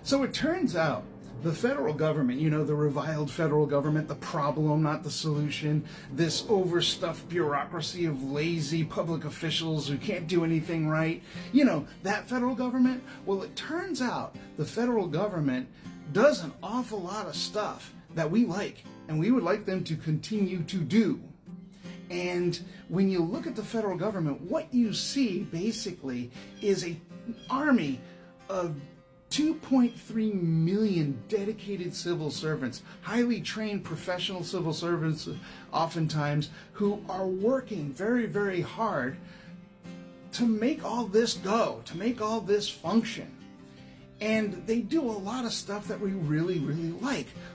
So it turns out the federal government, the reviled federal government, the problem, not the solution, this overstuffed bureaucracy of lazy public officials who can't do anything right, that federal government, well, it turns out the federal government does an awful lot of stuff that we like, and we would like them to continue to do. And when you look at the federal government, what you see basically is an army of 2.3 million dedicated civil servants, highly trained professional civil servants oftentimes, who are working very, very hard to make all this go, to make all this function. And they do a lot of stuff that we really, really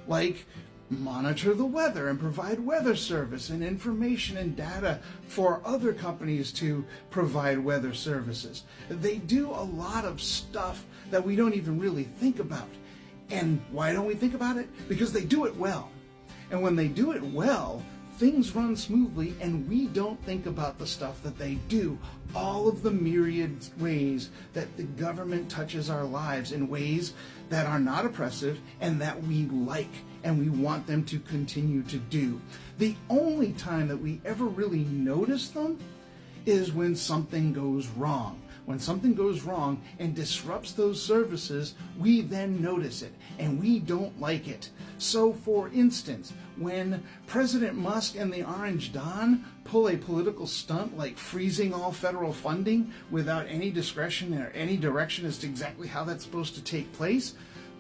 like monitor the weather and provide weather service and information and data for other companies to provide weather services. They do a lot of stuff that we don't even really think about. And why don't we think about it? Because they do it well. And when they do it well, things run smoothly, and we don't think about the stuff that they do. All of the myriad ways that the government touches our lives in ways that are not oppressive and that we like and we want them to continue to do. The only time that we ever really notice them is when something goes wrong. When something goes wrong and disrupts those services, we then notice it, and we don't like it. So, for instance, when President Musk and the Orange Dawn pull a political stunt like freezing all federal funding without any discretion or any direction as to exactly how that's supposed to take place,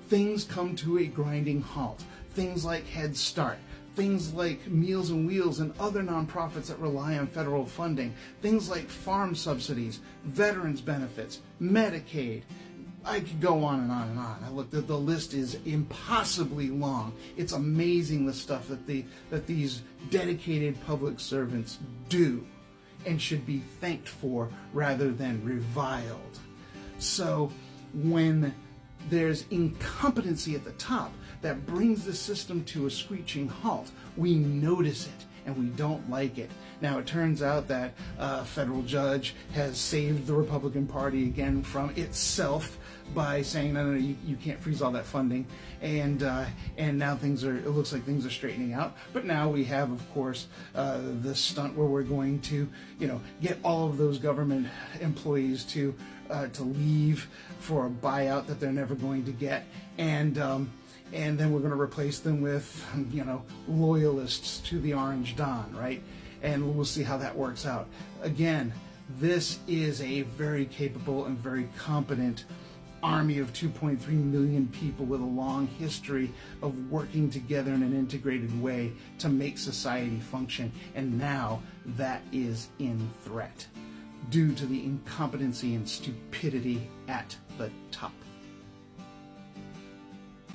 things come to a grinding halt. Things like Head Start, things like Meals on Wheels and other nonprofits that rely on federal funding, things like farm subsidies, veterans benefits, Medicaid. I could go on and on and on. I looked at the list is impossibly long. It's amazing the stuff that these dedicated public servants do and should be thanked for rather than reviled. So when there's incompetency at the top that brings the system to a screeching halt, we notice it and we don't like it. Now, it turns out that a federal judge has saved the Republican Party again from itself by saying, no, you can't freeze all that funding, and now it looks like things are straightening out. But now we have, of course, the stunt where we're going to, get all of those government employees to leave for a buyout that they're never going to get, and then we're going to replace them with, loyalists to the Orange Dawn, right? And we'll see how that works out. Again, this is a very capable and very competent army of 2.3 million people with a long history of working together in an integrated way to make society function. And now that is in threat due to the incompetency and stupidity at the top.